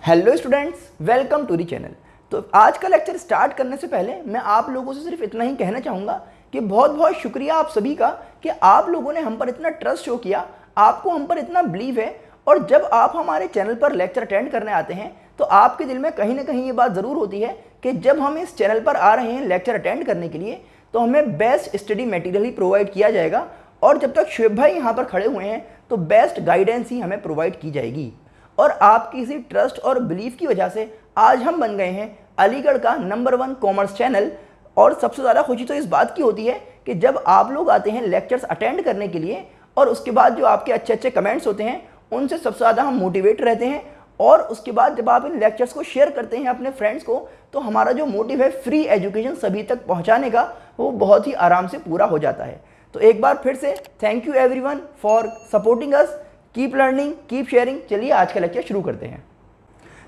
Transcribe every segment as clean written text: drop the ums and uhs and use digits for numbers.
Hello students, welcome to the channel. तो आज का लेक्चर स्टार्ट करने से पहले मैं आप लोगों से सिर्फ इतना ही कहना चाहूँगा कि बहुत बहुत शुक्रिया आप सभी का कि आप लोगों ने हम पर इतना ट्रस्ट शो किया, आपको हम पर इतना बिलीव है। और जब आप हमारे चैनल पर लेक्चर अटेंड करने आते हैं तो आपके दिल में कहीं ना कहीं ये बात ज़रूर होती है कि जब हम इस चैनल पर आ रहे हैं लेक्चर अटेंड करने के लिए तो हमें बेस्ट स्टडी मटेरियल ही प्रोवाइड किया जाएगा, और जब तक शुएब भाई यहाँ पर खड़े हुए हैं तो बेस्ट गाइडेंस ही हमें प्रोवाइड की जाएगी। और आपकी इसी ट्रस्ट और बिलीफ की वजह से आज हम बन गए हैं अलीगढ़ का नंबर 1 कॉमर्स चैनल। और सबसे ज़्यादा खुशी तो इस बात की होती है कि जब आप लोग आते हैं लेक्चर्स अटेंड करने के लिए और उसके बाद जो आपके अच्छे अच्छे कमेंट्स होते हैं उनसे सबसे ज़्यादा हम मोटिवेट रहते हैं। और उसके बाद जब आप इन लेक्चर्स को शेयर करते हैं अपने फ्रेंड्स को तो हमारा जो मोटिव है फ्री एजुकेशन सभी तक पहुंचाने का वो बहुत ही आराम से पूरा हो जाता है। तो एक बार फिर से thank you everyone for supporting us. Keep learning, keep sharing. चलिए आज का लेक्चर शुरू करते हैं।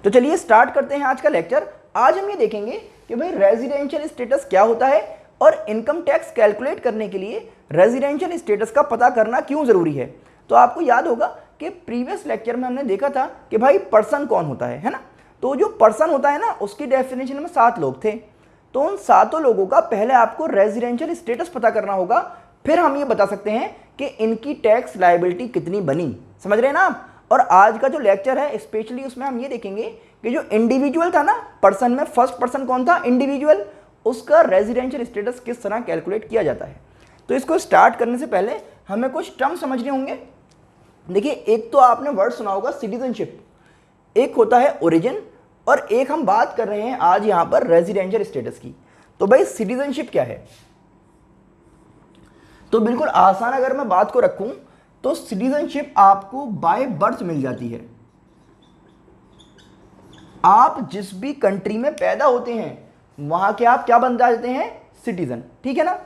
तो चलिए स्टार्ट करते हैं आज का लेक्चर। आज हम ये देखेंगे कि भाई रेजिडेंशियल स्टेटस क्या होता है और इनकम टैक्स कैलकुलेट करने के लिए रेजिडेंशियल स्टेटस का पता करना क्यों ज़रूरी है। तो आपको याद होगा कि प्रीवियस लेक्चर में हमने देखा था कि भाई पर्सन कौन होता है ना। तो जो पर्सन होता है ना उसकी डेफिनेशन में 7 लोग थे। तो उन 7 लोगों का पहले आपको रेजिडेंशियल स्टेटस पता करना होगा, फिर हम ये बता सकते हैं कि इनकी टैक्स लायबिलिटी कितनी बनी। समझ रहे हैं ना आप। और आज का जो लेक्चर है स्पेशली उसमें हम ये देखेंगे कि जो इंडिविजुअल था ना, पर्सन में फर्स्ट पर्सन कौन था, इंडिविजुअल, उसका रेजिडेंशियल स्टेटस किस तरह कैलकुलेट किया जाता है। तो इसको स्टार्ट करने से पहले हमें कुछ टर्म समझने होंगे। देखिए, एक तो आपने वर्ड सुना होगा सिटीजनशिप, एक होता है ओरिजिन, और एक हम बात कर रहे हैं आज यहाँ पर रेजिडेंशियल स्टेटस की। तो भाई सिटीजनशिप क्या है, तो बिल्कुल आसान अगर मैं बात को रखूं तो सिटीजनशिप आपको बाय बर्थ मिल जाती है। आप जिस भी कंट्री में पैदा होते हैं वहां के आप क्या बन जाते हैं, सिटीजन, ठीक है ना।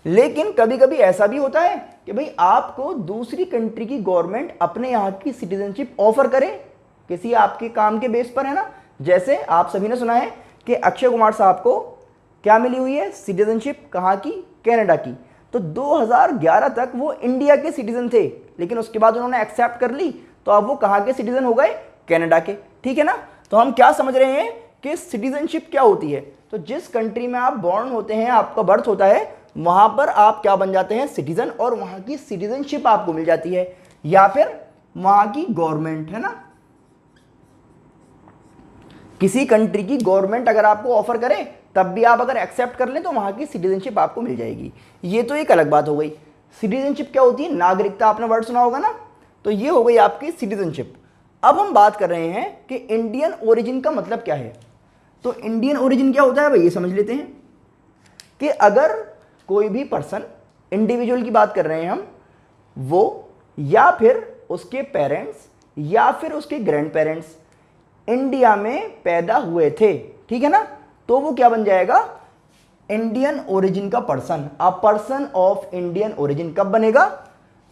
लेकिन कभी कभी ऐसा भी होता है कि भाई आपको दूसरी कंट्री की गवर्नमेंट अपने यहाँ की सिटीजनशिप ऑफर करे किसी आपके काम के बेस पर, है ना। जैसे आप सभी ने सुना है कि अक्षय कुमार साहब को क्या मिली हुई है, सिटीजनशिप, कहाँ की, कनाडा की। तो 2011 तक वो इंडिया के सिटीजन थे, लेकिन उसके बाद उन्होंने एक्सेप्ट कर ली तो अब वो कहाँ के सिटीजन हो गए, कनाडा के, ठीक है ना। तो हम क्या समझ रहे हैं कि सिटीजनशिप क्या होती है। तो जिस कंट्री में आप बॉर्न होते हैं, आपका बर्थ होता है, वहां पर आप क्या बन जाते हैं, सिटीजन, और वहां की सिटीजनशिप आपको मिल जाती है, या फिर वहां की गवर्नमेंट, है ना, किसी कंट्री की गवर्नमेंट अगर आपको ऑफर करे तब भी आप अगर एक्सेप्ट कर लें तो वहां की सिटीजनशिप आपको मिल जाएगी। ये तो एक अलग बात हो गई। सिटीजनशिप क्या होती है, नागरिकता, आपने वर्ड सुना होगा ना। तो ये हो गई आपकी सिटीजनशिप। अब हम बात कर रहे हैं कि इंडियन ओरिजिन का मतलब क्या है। तो इंडियन ओरिजिन क्या होता है भाई, ये समझ लेते हैं कि अगर कोई भी पर्सन, इंडिविजुअल की बात कर रहे हैं हम, वो या फिर उसके पेरेंट्स या फिर उसके ग्रैंड पेरेंट्स इंडिया में पैदा हुए थे, ठीक है ना, तो वो क्या बन जाएगा, इंडियन ओरिजिन का person. A person of Indian origin कब बनेगा,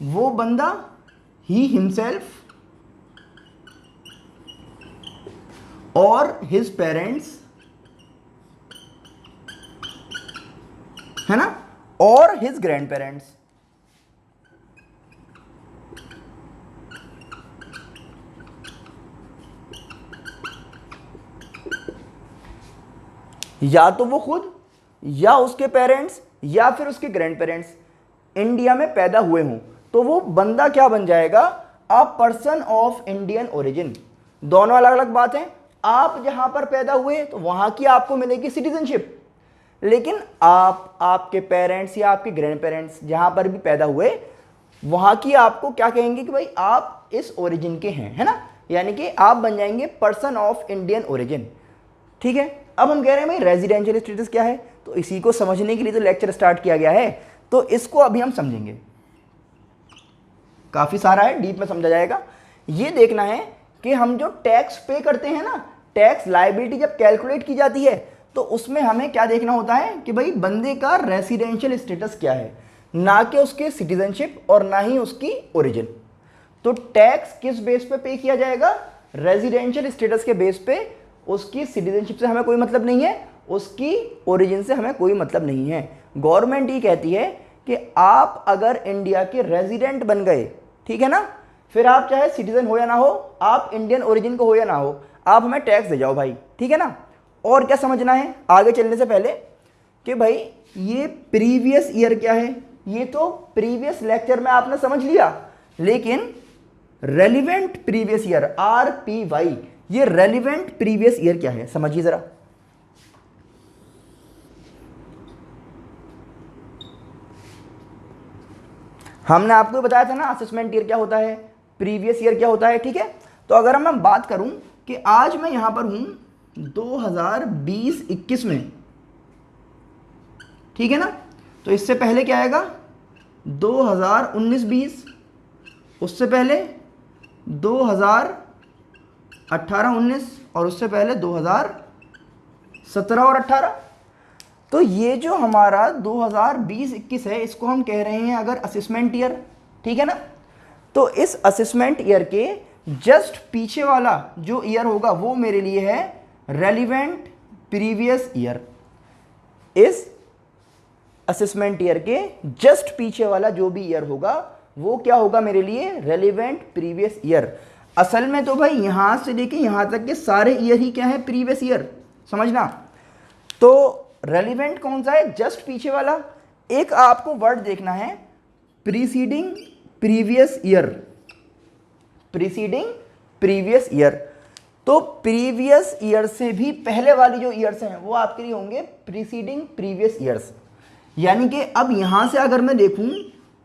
वो बंदा ही हिमसेल्फ और हिज पेरेंट्स, है ना, और हिज ग्रैंड पेरेंट्स। या तो वो खुद या उसके पेरेंट्स या फिर उसके ग्रैंड पेरेंट्स इंडिया में पैदा हुए हों, तो वो बंदा क्या बन जाएगा, a person of Indian origin. दोनों अलग अलग बात है। आप जहां पर पैदा हुए तो वहां की आपको मिलेगी सिटीजनशिप, लेकिन आप, आपके पेरेंट्स या आपके ग्रैंड पेरेंट्स जहां पर भी पैदा हुए वहां की आपको क्या कहेंगे कि भाई आप इस ओरिजिन के हैं, है ना, यानी कि आप बन जाएंगे पर्सन ऑफ इंडियन ओरिजिन, ठीक है। अब हम कह रहे हैं भाई रेजिडेंशियल स्टेटस क्या है, तो इसी को समझने के लिए तो लेक्चर स्टार्ट किया गया है। तो इसको अभी हम समझेंगे, काफी सारा है, डीप में समझा जाएगा। ये देखना है कि हम जो टैक्स पे करते हैं ना, टैक्स लायबिलिटी जब कैलकुलेट की जाती है तो उसमें हमें क्या देखना होता है कि भाई बंदे का रेसिडेंशियल स्टेटस क्या है, ना कि उसके सिटीजनशिप और ना ही उसकी ओरिजिन। तो टैक्स किस बेस पे किया जाएगा, रेजिडेंशियल स्टेटस के बेस पे। उसकी सिटीजनशिप से हमें कोई मतलब नहीं है, उसकी ओरिजिन से हमें कोई मतलब नहीं है। गवर्नमेंट ये कहती है कि आप अगर इंडिया के रेजिडेंट बन गए, ठीक है ना, फिर आप चाहे सिटीजन हो या ना हो, आप इंडियन ओरिजिन को हो या ना हो, आप हमें टैक्स दे जाओ भाई, ठीक है ना। और क्या समझना है आगे चलने से पहले कि भाई ये प्रीवियस ईयर क्या है, ये तो प्रीवियस लेक्चर में आपने समझ लिया, लेकिन रेलिवेंट प्रीवियस ईयर RPY, ये रेलिवेंट प्रीवियस ईयर क्या है समझिए जरा। हमने आपको बताया था ना असेसमेंट ईयर क्या होता है, प्रीवियस ईयर क्या होता है, ठीक है। तो अगर मैं बात करूं कि आज मैं यहां पर हूं 2020-21 में, ठीक है ना, तो इससे पहले क्या आएगा 2019-20, उससे पहले 2018-19 और उससे पहले 2017 और 18। तो ये जो हमारा 2020-21 है इसको हम कह रहे हैं अगर असेसमेंट ईयर, ठीक है ना। तो इस असेसमेंट ईयर के जस्ट पीछे वाला जो ईयर होगा वो मेरे लिए है रेलिवेंट प्रीवियस ईयर। इस असेसमेंट ईयर के जस्ट पीछे वाला जो भी ईयर होगा वो क्या होगा मेरे लिए, रेलिवेंट प्रीवियस ईयर। असल में तो भाई यहां से लेके यहां तक के सारे ईयर ही क्या है, प्रीवियस ईयर, समझना। तो रेलिवेंट कौन सा है, जस्ट पीछे वाला। एक आपको वर्ड देखना है preceding previous year, preceding previous year. तो प्रीवियस ईयर से भी पहले वाली जो ईयर्स हैं वो आपके लिए होंगे प्रीसीडिंग प्रीवियस ईयर्स। यानी कि अब यहां से अगर मैं देखूं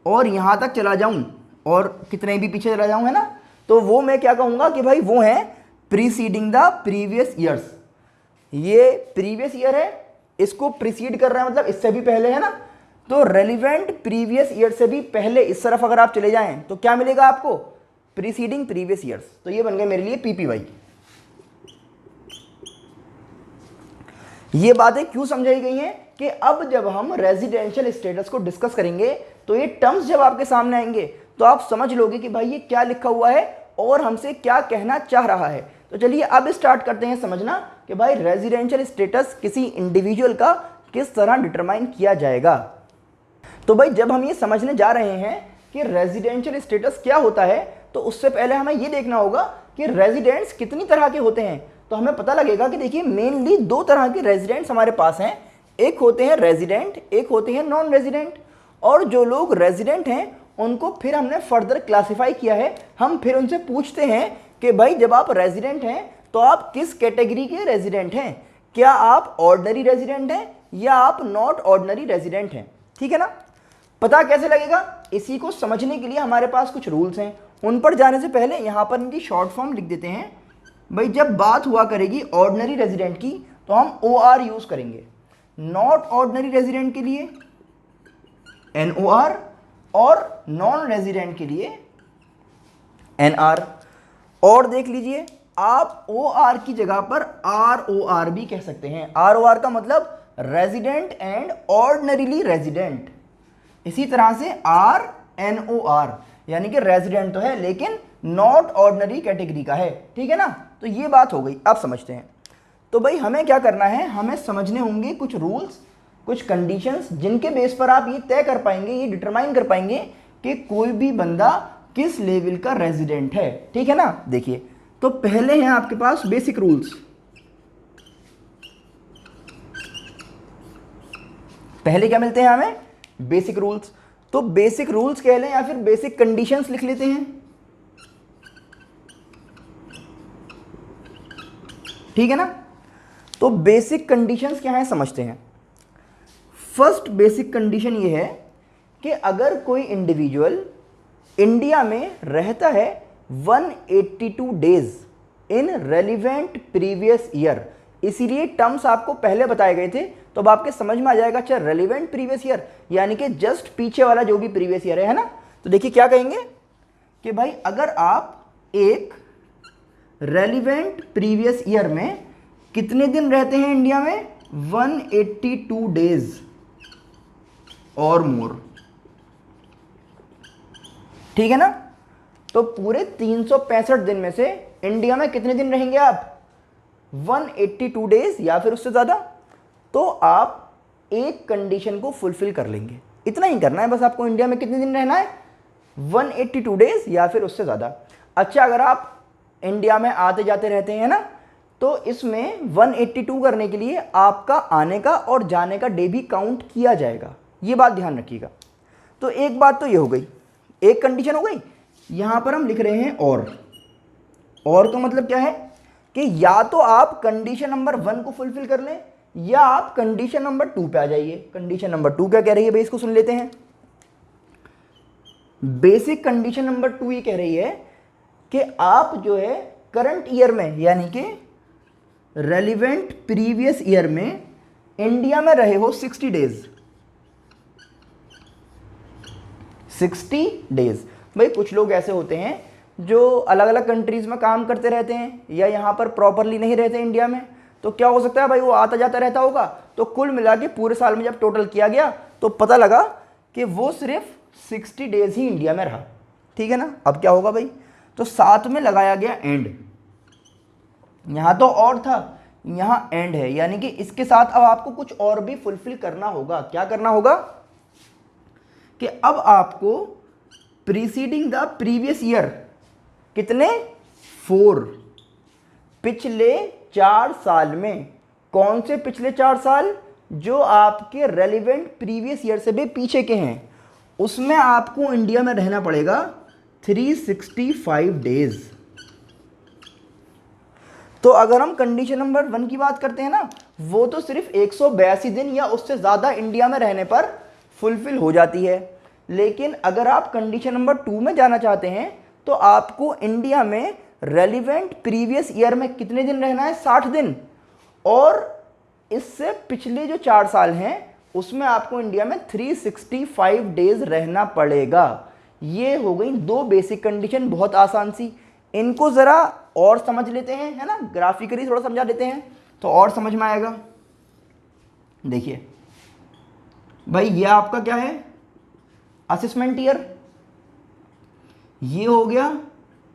और यहां तक चला जाऊं और कितने भी पीछे चला जाऊं, है ना, तो वो मैं क्या कहूंगा कि भाई वो है प्रीसीडिंग द प्रीवियस ईयर्स। ये प्रीवियस ईयर है, इसको प्रीसीड कर रहा है मतलब इससे भी पहले, है ना। तो रेलिवेंट प्रीवियस ईयर से भी पहले इस तरफ अगर आप चले जाएं तो क्या मिलेगा आपको, प्रीसीडिंग प्रीवियस ईयर्स। तो ये बन गए मेरे लिए PPY। ये बातें क्यों समझाई गई हैं कि अब जब हम रेजिडेंशियल स्टेटस को डिस्कस करेंगे तो ये टर्म्स जब आपके सामने आएंगे तो आप समझ लोगे कि भाई ये क्या लिखा हुआ है और हमसे क्या कहना चाह रहा है। तो चलिए अब स्टार्ट करते हैं समझना कि भाई रेजिडेंशियल स्टेटस किसी इंडिविजुअल का किस तरह डिटरमाइन किया जाएगा। तो भाई जब हम ये समझने जा रहे हैं कि रेजिडेंशियल स्टेटस क्या होता है तो उससे पहले हमें ये देखना होगा कि रेजिडेंट्स कितनी तरह के होते हैं। तो हमें पता लगेगा कि देखिए मेनली दो तरह के रेजिडेंट्स हमारे पास हैं, एक होते हैं रेजिडेंट, एक होते हैं नॉन रेजिडेंट। और जो लोग रेजिडेंट हैं उनको फिर हमने फर्दर क्लासिफाई किया है। हम फिर उनसे पूछते हैं कि भाई जब आप रेजिडेंट हैं तो आप किस कैटेगरी के रेजिडेंट हैं, क्या आप ऑर्डिनरी रेजिडेंट हैं या आप नॉट ऑर्डिनरी रेजिडेंट हैं, ठीक है ना। पता कैसे लगेगा, इसी को समझने के लिए हमारे पास कुछ रूल्स हैं। उन पर जाने से पहले यहाँ पर इनकी शॉर्ट फॉर्म लिख देते हैं। भाई जब बात हुआ करेगी ऑर्डिनरी रेजिडेंट की तो हम OR यूज करेंगे, नॉट ऑर्डिनरी रेजिडेंट के लिए NOR और नॉन रेजिडेंट के लिए NR। और देख लीजिए आप OR की जगह पर ROR भी कह सकते हैं। ROR का मतलब रेजिडेंट एंड ऑर्डिनरीली रेजिडेंट। इसी तरह से RNOR यानी कि रेजिडेंट तो है लेकिन नॉट ऑर्डिनरी कैटेगरी का है, ठीक है ना। तो ये बात हो गई, अब समझते हैं। तो भाई हमें क्या करना है, हमें समझने होंगे कुछ रूल्स, कुछ कंडीशंस जिनके बेस पर आप ये तय कर पाएंगे, ये डिटरमाइन कर पाएंगे कि कोई भी बंदा किस लेवल का रेजिडेंट है, ठीक है ना। देखिए तो पहले हैं आपके पास बेसिक रूल्स। पहले क्या मिलते हैं हमें, बेसिक रूल्स। तो बेसिक रूल्स कह लें या फिर बेसिक कंडीशंस लिख लेते हैं, ठीक है ना। तो बेसिक कंडीशंस क्या है समझते हैं। फर्स्ट बेसिक कंडीशन ये है कि अगर कोई इंडिविजुअल इंडिया में रहता है 182 days in relevant previous year, इसीलिए टर्म्स आपको पहले बताए गए थे तो अब आपके समझ में आ जाएगा। अच्छा रेलिवेंट प्रीवियस ईयर यानी कि जस्ट पीछे वाला जो भी प्रीवियस ईयर है ना। तो देखिए क्या कहेंगे कि भाई अगर आप एक रेलिवेंट प्रीवियस ईयर में कितने दिन रहते हैं इंडिया में, 182 डेज और मोर, ठीक है ना। तो पूरे 365 दिन में से इंडिया में कितने दिन रहेंगे आप, 182 डेज या फिर उससे ज़्यादा। तो आप एक कंडीशन को फुलफिल कर लेंगे, इतना ही करना है बस आपको। इंडिया में कितने दिन रहना है, 182 डेज या फिर उससे ज़्यादा। अच्छा अगर आप इंडिया में आते जाते रहते हैं ना, तो इसमें 182 करने के लिए आपका आने का और जाने का डे भी काउंट किया जाएगा, ये बात ध्यान रखिएगा। तो एक बात तो ये हो गई, एक कंडीशन हो गई। यहां पर हम लिख रहे हैं और का मतलब क्या है कि या तो आप कंडीशन नंबर 1 को फुलफिल कर लें या आप कंडीशन नंबर 2 पे आ जाइए। कंडीशन नंबर 2 क्या कह रही है भाई, इसको सुन लेते हैं। बेसिक कंडीशन नंबर 2 ये कह रही है कि आप जो है करंट ईयर में यानी कि रेलिवेंट प्रीवियस ईयर में इंडिया में रहे हो 60 डेज। 60 डेज। भाई कुछ लोग ऐसे होते हैं जो अलग अलग कंट्रीज में काम करते रहते हैं या यहाँ पर प्रॉपरली नहीं रहते इंडिया में, तो क्या हो सकता है भाई वो आता जाता रहता होगा, तो कुल मिला के पूरे साल में जब टोटल किया गया तो पता लगा कि वो सिर्फ 60 डेज ही इंडिया में रहा। ठीक है ना। अब क्या होगा भाई, तो साथ में लगाया गया एंड। यहाँ तो और था, यहाँ एंड है, यानी कि इसके साथ अब आपको कुछ और भी फुलफिल करना होगा। क्या करना होगा कि अब आपको प्रीसीडिंग द प्रीवियस ईयर कितने 4 पिछले 4 साल में, कौन से पिछले 4 साल, जो आपके रेलिवेंट प्रीवियस ईयर से भी पीछे के हैं, उसमें आपको इंडिया में रहना पड़ेगा 365 डेज। तो अगर हम कंडीशन नंबर 1 की बात करते हैं ना, वो तो सिर्फ 182 दिन या उससे ज़्यादा इंडिया में रहने पर फुलफिल हो जाती है। लेकिन अगर आप कंडीशन नंबर 2 में जाना चाहते हैं तो आपको इंडिया में रेलिवेंट प्रीवियस ईयर में कितने दिन रहना है, 60 दिन, और इससे पिछले जो 4 साल हैं उसमें आपको इंडिया में 365 डेज रहना पड़ेगा। ये हो गई 2 बेसिक कंडीशन, बहुत आसान सी। इनको ज़रा और समझ लेते हैं, है ना, ग्राफिकली थोड़ा समझा देते हैं तो और समझ में आएगा। देखिए भाई ये आपका क्या है, असेसमेंट ईयर, ये हो गया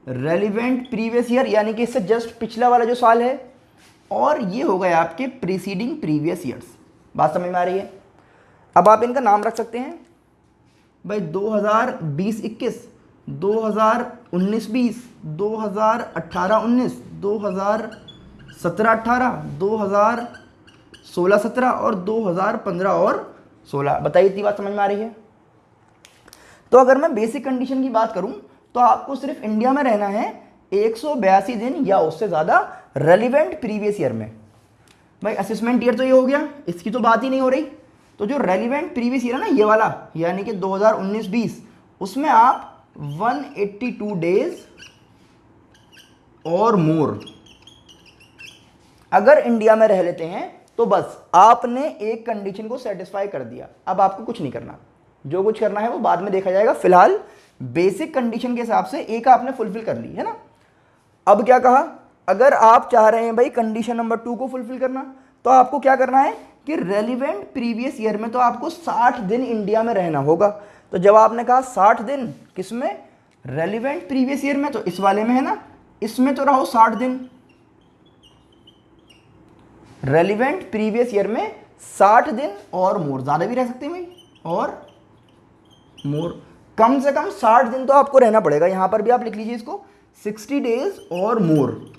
रेलिवेंट प्रीवियस ईयर यानी कि इससे जस्ट पिछला वाला जो साल है, और ये हो गए आपके प्रीसीडिंग प्रीवियस ईयर्स। बात समझ में आ रही है। अब आप इनका नाम रख सकते हैं भाई 2020-21, 2019-20, 2018-19, 2017-18, 2016-17 और 2015 और 16। बताइए इतनी बात समझ में आ रही है। तो अगर मैं बेसिक कंडीशन की बात करूं तो आपको सिर्फ इंडिया में रहना है 182 दिन या उससे ज़्यादा रेलिवेंट प्रीवियस ईयर में। भाई असेसमेंट ईयर तो ये हो गया, इसकी तो बात ही नहीं हो रही। तो जो रेलिवेंट प्रीवियस ईयर है ना, ये वाला, यानी कि 2019-20, उसमें आप 182 डेज और मोर अगर इंडिया में रह लेते हैं तो बस आपने एक कंडीशन को सेटिस्फाई कर दिया। अब आपको कुछ नहीं करना, जो कुछ करना है वो बाद में देखा जाएगा। फिलहाल बेसिक कंडीशन के हिसाब से एक आपने फुलफिल कर ली है ना। अब क्या कहा, अगर आप चाह रहे हैं भाई कंडीशन नंबर 2 को फुलफिल करना, तो आपको क्या करना है कि रेलिवेंट प्रीवियस ईयर में तो आपको 60 दिन इंडिया में रहना होगा। तो जब आपने कहा 60 दिन किसमें, रेलिवेंट प्रीवियस ईयर में, तो इस वाले में है ना, इसमें तो रहो 60 दिन। रेलिवेंट प्रीवियस ईयर में 60 दिन और मोर, ज़्यादा भी रह सकते हैं भाई, और मोर, कम से कम 60 दिन तो आपको रहना पड़ेगा। यहां पर भी आप लिख लीजिए इसको 60 डेज और मोर,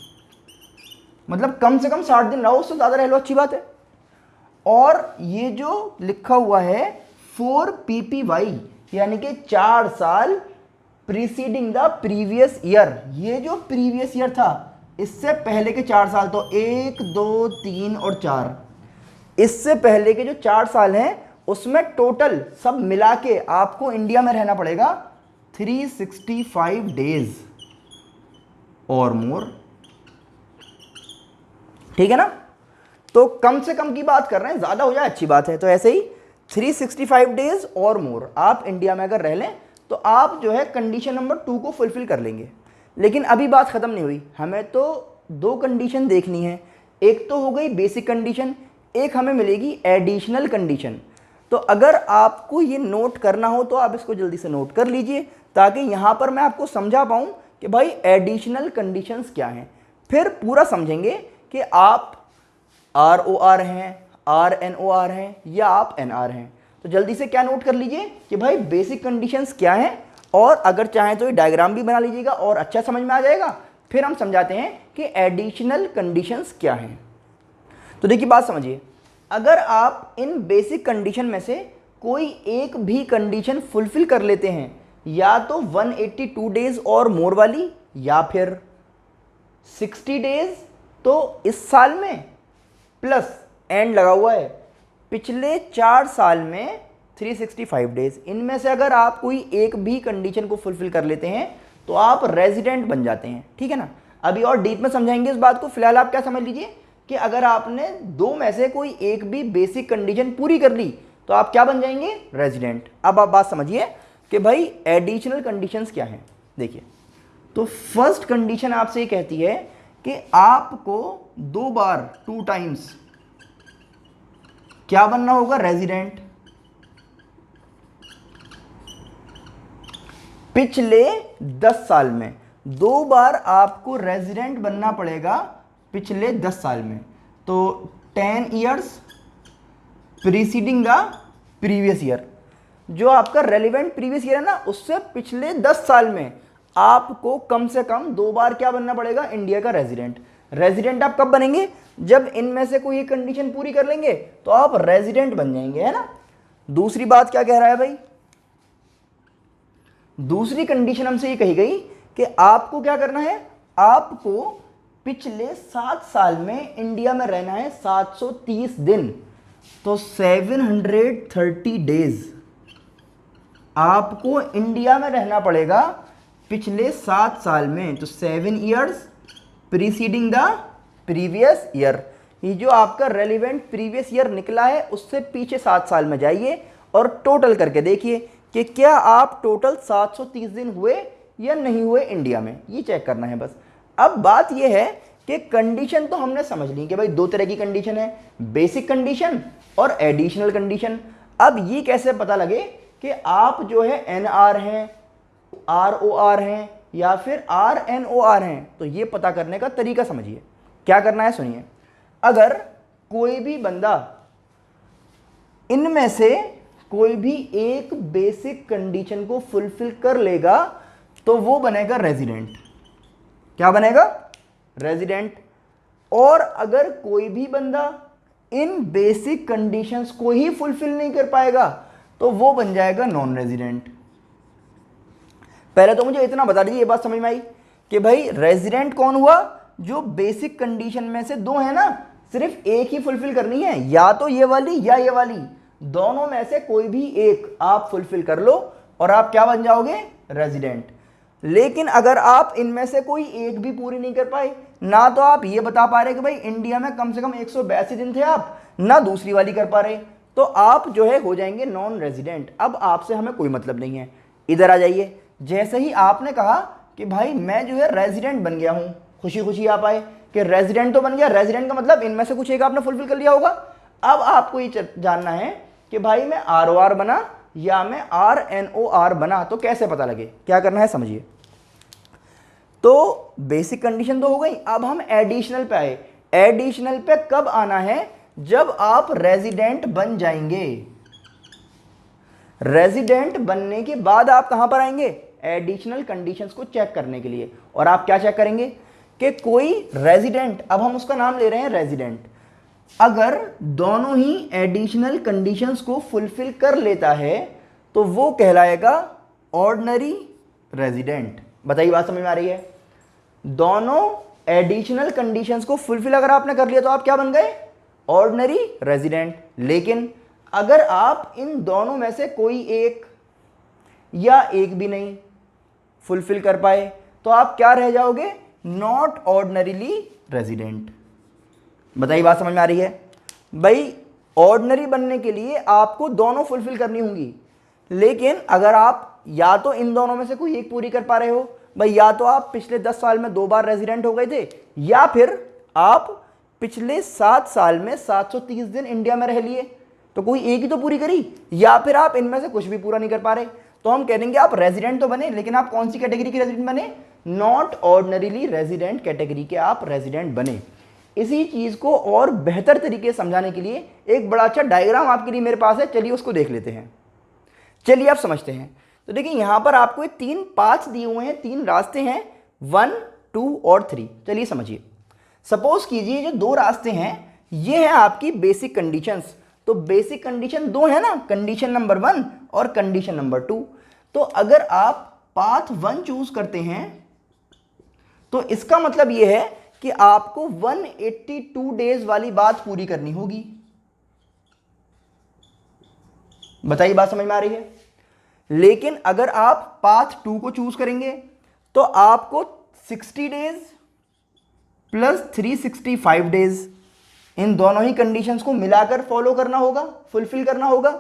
मतलब कम से कम 60 दिन रहो, उससे ज़्यादा रह लो अच्छी बात है। और ये जो लिखा हुआ है 4 PPY यानी कि 4 साल प्रीसीडिंग द प्रीवियस ईयर, ये जो प्रीवियस ईयर था इससे पहले के 4 साल, तो 1, 2, 3 और 4, इससे पहले के जो 4 साल हैं उसमें टोटल सब मिला के आपको इंडिया में रहना पड़ेगा 365 डेज और मोर। ठीक है ना। तो कम से कम की बात कर रहे हैं, ज़्यादा हो जाए अच्छी बात है। तो ऐसे ही 365 डेज और मोर आप इंडिया में अगर रह लें तो आप जो है कंडीशन नंबर 2 को फुलफिल कर लेंगे। लेकिन अभी बात ख़त्म नहीं हुई, हमें तो 2 कंडीशन देखनी है। एक तो हो गई बेसिक कंडीशन, एक हमें मिलेगी एडिशनल कंडीशन। तो अगर आपको ये नोट करना हो तो आप इसको जल्दी से नोट कर लीजिए, ताकि यहाँ पर मैं आपको समझा पाऊँ कि भाई एडिशनल कंडीशंस क्या हैं। फिर पूरा समझेंगे कि आप ROR हैं, RNOR हैं या आप NR हैं। तो जल्दी से क्या नोट कर लीजिए कि भाई बेसिक कंडीशंस क्या हैं, और अगर चाहें तो ये डायग्राम भी बना लीजिएगा और अच्छा समझ में आ जाएगा। फिर हम समझाते हैं कि एडिशनल कंडीशंस क्या हैं। तो देखिए बात समझिए, अगर आप इन बेसिक कंडीशन में से कोई एक भी कंडीशन फुलफिल कर लेते हैं, या तो 182 डेज और मोर वाली, या फिर 60 डेज तो इस साल में प्लस एंड लगा हुआ है पिछले 4 साल में 365 डेज, इनमें से अगर आप कोई एक भी कंडीशन को फुलफिल कर लेते हैं तो आप रेजिडेंट बन जाते हैं। ठीक है ना, अभी और डीप में समझाएंगे इस बात को। फिलहाल आप क्या समझ लीजिए कि अगर आपने दो में से कोई एक भी बेसिक कंडीशन पूरी कर ली तो आप क्या बन जाएंगे, रेजिडेंट। अब आप बात समझिए कि भाई एडिशनल कंडीशंस क्या हैं। देखिए, तो फर्स्ट कंडीशन आपसे ये कहती है कि आपको 2 बार 2 टाइम्स क्या बनना होगा, रेजिडेंट। पिछले 10 साल में 2 बार आपको रेजिडेंट बनना पड़ेगा पिछले 10 साल में। तो 10 years preceding the previous year, जो आपका रेलिवेंट प्रीवियस ईयर है ना, उससे पिछले 10 साल में आपको कम से कम 2 बार क्या बनना पड़ेगा, इंडिया का रेजिडेंट। रेजिडेंट आप कब बनेंगे, जब इनमें से कोई एक कंडीशन पूरी कर लेंगे तो आप रेजिडेंट बन जाएंगे, है ना। दूसरी बात क्या कह रहा है भाई, दूसरी कंडीशन हमसे ये कही गई कि आपको क्या करना है, आपको पिछले 7 साल में इंडिया में रहना है 730 दिन, तो 730 डेज आपको इंडिया में रहना पड़ेगा पिछले 7 साल में। तो 7 years preceding the previous year, ये जो आपका रेलिवेंट प्रीवियस ईयर निकला है उससे पीछे 7 साल में जाइए और टोटल करके देखिए कि क्या आप टोटल 730 दिन हुए या नहीं हुए इंडिया में, ये चेक करना है बस। अब बात ये है कि कंडीशन तो हमने समझ ली कि भाई 2 तरह की कंडीशन है, बेसिक कंडीशन और एडिशनल कंडीशन। अब ये कैसे पता लगे कि आप जो है एनआर हैं, आरओआर हैं या फिर आरएनओआर हैं, तो ये पता करने का तरीका समझिए। क्या करना है सुनिए, अगर कोई भी बंदा इनमें से कोई भी एक बेसिक कंडीशन को फुलफिल कर लेगा तो वो बनेगा रेजिडेंट। क्या बनेगा, रेजिडेंट। और अगर कोई भी बंदा इन बेसिक कंडीशंस को ही फुलफिल नहीं कर पाएगा तो वो बन जाएगा नॉन रेजिडेंट। पहले तो मुझे इतना बता दीजिए, ये बात समझ में आई कि भाई रेजिडेंट कौन हुआ, जो बेसिक कंडीशन में से 2 है ना, सिर्फ एक ही फुलफिल करनी है, या तो ये वाली या ये वाली, दोनों में से कोई भी एक आप फुलफिल कर लो और आप क्या बन जाओगे, रेजिडेंट। लेकिन अगर आप इनमें से कोई एक भी पूरी नहीं कर पाए, ना तो आप ये बता पा रहे कि भाई इंडिया में कम से कम 182 दिन थे आप, ना दूसरी वाली कर पा रहे, तो आप जो है हो जाएंगे नॉन रेजिडेंट। अब आपसे हमें कोई मतलब नहीं है। इधर आ जाइए, जैसे ही आपने कहा कि भाई मैं जो है रेजिडेंट बन गया हूं, खुशी खुशी आप आए कि रेजिडेंट तो बन गया, रेजिडेंट का मतलब इनमें से कुछ एक आपने फुलफिल कर लिया होगा। अब आपको ये जानना है कि भाई मैं आरओआर बना या मैं आरएनओआर बना, तो कैसे पता लगे, क्या करना है समझिए। तो बेसिक कंडीशन तो हो गई, अब हम एडिशनल पे आए। एडिशनल पे कब आना है, जब आप रेजिडेंट बन जाएंगे। रेजिडेंट बनने के बाद आप कहां पर आएंगे, एडिशनल कंडीशंस को चेक करने के लिए। और आप क्या चेक करेंगे कि कोई रेजिडेंट, अब हम उसका नाम ले रहे हैं रेजिडेंट, अगर दोनों ही एडिशनल कंडीशंस को फुलफिल कर लेता है तो वो कहलाएगा ऑर्डिनरी रेजिडेंट। बताइए बात समझ में आ रही है, दोनों एडिशनल कंडीशंस को फुलफिल अगर आपने कर लिया तो आप क्या बन गए, ऑर्डिनरी रेजिडेंट। लेकिन अगर आप इन दोनों में से कोई एक या एक भी नहीं फुलफिल कर पाए तो आप क्या रह जाओगे, नॉट ऑर्डिनरीली रेजिडेंट। बताइए बात समझ में आ रही है। भाई ऑर्डिनरी बनने के लिए आपको दोनों फुलफिल करनी होंगी, लेकिन अगर आप या तो इन दोनों में से कोई एक पूरी कर पा रहे हो, भाई या तो आप पिछले 10 साल में 2 बार रेजिडेंट हो गए थे, या फिर आप पिछले 7 साल में 730 दिन इंडिया में रह लिए, तो कोई एक ही तो पूरी करी, या फिर आप इनमें से कुछ भी पूरा नहीं कर पा रहे, तो हम कहेंगे आप रेजिडेंट तो बने, लेकिन आप कौन सी कैटेगरी के रेजिडेंट बने, नॉट ऑर्डिनरीली रेजिडेंट कैटेगरी के आप रेजिडेंट बने। इसी चीज को और बेहतर तरीके से समझाने के लिए एक बड़ा अच्छा डायग्राम आपके लिए मेरे पास है, चलिए उसको देख लेते हैं। चलिए आप समझते हैं। तो देखिए यहां पर आपको 3 पाथ्स दिए हुए हैं, 3 रास्ते हैं, 1, 2 और 3। चलिए समझिए, सपोज कीजिए जो दो रास्ते हैं ये है आपकी बेसिक कंडीशंस। तो बेसिक कंडीशन दो है ना, कंडीशन नंबर 1 और कंडीशन नंबर 2। तो अगर आप पाथ 1 चूज करते हैं तो इसका मतलब यह है कि आपको 182 डेज वाली बात पूरी करनी होगी। बताइए बात समझ में आ रही है? लेकिन अगर आप पाथ 2 को चूज करेंगे तो आपको 60 डेज प्लस 365 डेज इन दोनों ही कंडीशंस को मिलाकर फॉलो करना होगा, फुलफिल करना होगा।